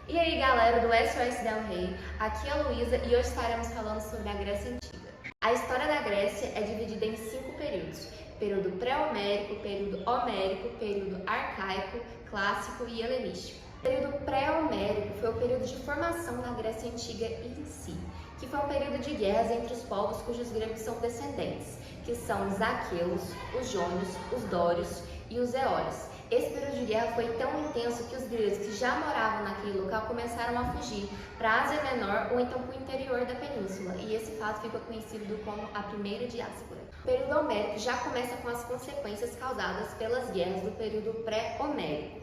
E aí galera do SOS Del Rey, aqui é a Luísa e hoje estaremos falando sobre a Grécia Antiga. A história da Grécia é dividida em 5 períodos: período pré-homérico, período homérico, período arcaico, clássico e helenístico. O período pré-homérico foi o período de formação da Grécia Antiga em si, que foi um período de guerras entre os povos cujos gregos são descendentes, que são os aqueus, os jônios, os dórios e os eólios. Esse período de guerra foi tão intenso que os gregos que já moravam naquele local começaram a fugir para a Ásia Menor ou então para o interior da península, e esse fato ficou conhecido como a primeira diáspora. O período homérico já começa com as consequências causadas pelas guerras do período pré-homérico.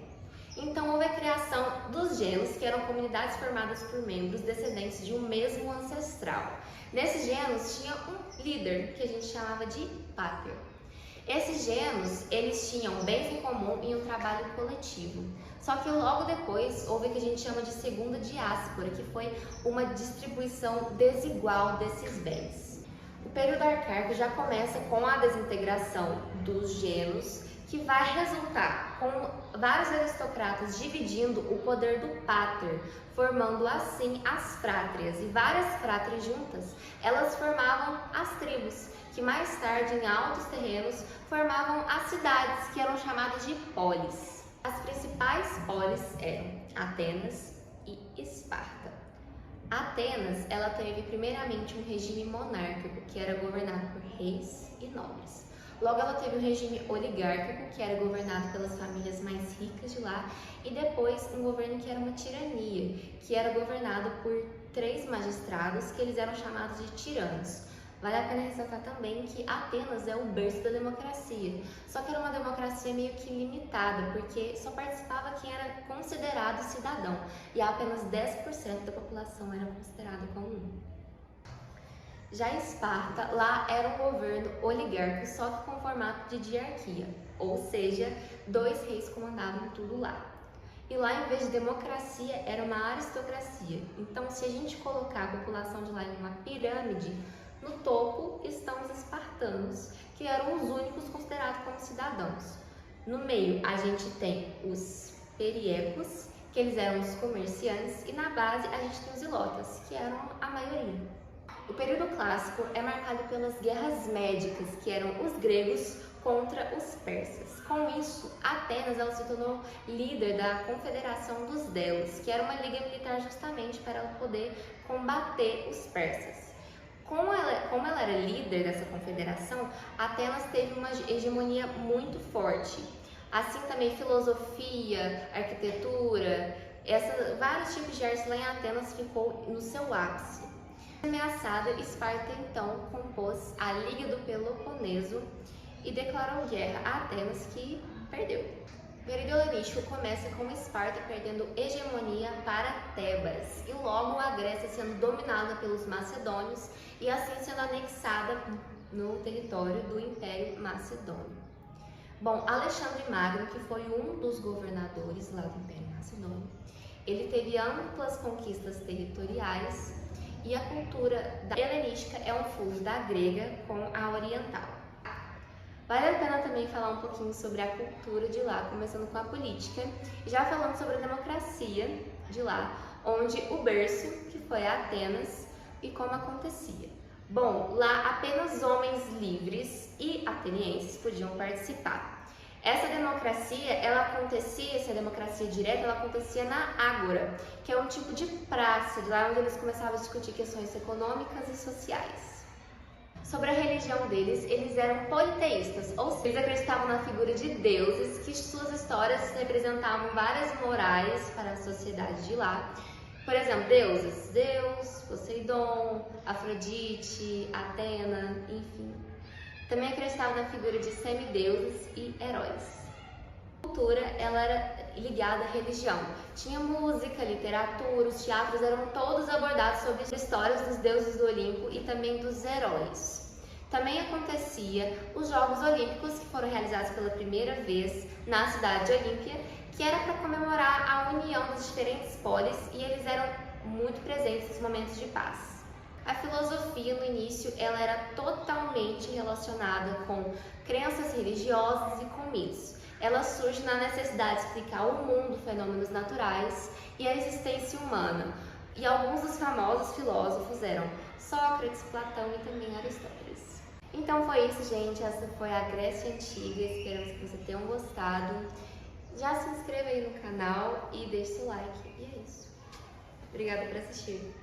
Então houve a criação dos genos, que eram comunidades formadas por membros descendentes de um mesmo ancestral. Nesses genos tinha um líder, que a gente chamava de pátria. Esses genos, eles tinham bens em comum e um trabalho coletivo. Só que logo depois houve o que a gente chama de segunda diáspora, que foi uma distribuição desigual desses bens. O período arcaico já começa com a desintegração dos genos, que vai resultar com vários aristocratas dividindo o poder do pater, formando assim as frátrias, e várias frátrias juntas, elas formavam as tribos, que mais tarde em altos terrenos formavam as cidades, que eram chamadas de polis. As principais polis eram Atenas e Esparta. Atenas, ela teve primeiramente um regime monárquico, que era governado por reis e nobres. Logo ela teve um regime oligárquico, que era governado pelas famílias mais ricas de lá, e depois um governo que era uma tirania, que era governado por 3 magistrados, que eles eram chamados de tiranos. Vale a pena ressaltar também que Atenas é o berço da democracia, só que era uma democracia meio que limitada, porque só participava quem era considerado cidadão, e apenas 10% da população era considerada comum. Já em Esparta, lá era um governo oligárquico, só que com formato de diarquia, ou seja, 2 reis comandavam tudo lá. E lá, em vez de democracia, era uma aristocracia. Então, se a gente colocar a população de lá em uma pirâmide, no topo estão os espartanos, que eram os únicos considerados como cidadãos. No meio, a gente tem os periecos, que eles eram os comerciantes, e na base a gente tem os ilotas, que eram a maioria. O período clássico é marcado pelas guerras médicas, que eram os gregos contra os persas. Com isso, Atenas ela se tornou líder da Confederação dos Delos, que era uma liga militar justamente para ela poder combater os persas. Como ela era líder dessa confederação, Atenas teve uma hegemonia muito forte. Assim também filosofia, arquitetura, vários tipos de arte lá em Atenas ficou no seu ápice. Ameaçada, Esparta então compôs a Liga do Peloponeso e declarou guerra a Atenas, que perdeu. O período helenístico começa com Esparta perdendo hegemonia para Tebas e logo a Grécia sendo dominada pelos macedônios e assim sendo anexada no território do Império Macedônio. Bom, Alexandre Magno, que foi um dos governadores lá do Império Macedônio, ele teve amplas conquistas territoriais e a cultura helenística é um fuso da grega com a oriental. Vale a pena também falar um pouquinho sobre a cultura de lá, começando com a política, e já falando sobre a democracia de lá, onde o berço, que foi Atenas, e como acontecia. Bom, lá apenas homens livres e atenienses podiam participar. Essa democracia, essa democracia direta, ela acontecia na ágora, que é um tipo de praça, de lá onde eles começavam a discutir questões econômicas e sociais. Sobre a religião deles, eles eram politeístas, ou seja, eles acreditavam na figura de deuses, que suas histórias representavam várias morais para a sociedade de lá. Por exemplo, deuses, Zeus, Poseidon, Afrodite, Atena, enfim. Também acreditavam na figura de semideuses e heróis. A cultura ela era ligada à religião. Tinha música, literatura, os teatros eram todos abordados sobre histórias dos deuses do Olimpo e também dos heróis. Também acontecia os Jogos Olímpicos, que foram realizados pela primeira vez na cidade de Olímpia, que era para comemorar a união dos diferentes polis, e eles eram muito presentes nos momentos de paz. A filosofia, no início, ela era totalmente relacionada com crenças religiosas e com mitos. Ela surge na necessidade de explicar o mundo, fenômenos naturais, e a existência humana. E alguns dos famosos filósofos eram Sócrates, Platão e também Aristóteles. Então foi isso, gente. Essa foi a Grécia Antiga. Esperamos que vocês tenham gostado. Já se inscreva aí no canal e deixe seu like. E é isso. Obrigada por assistir.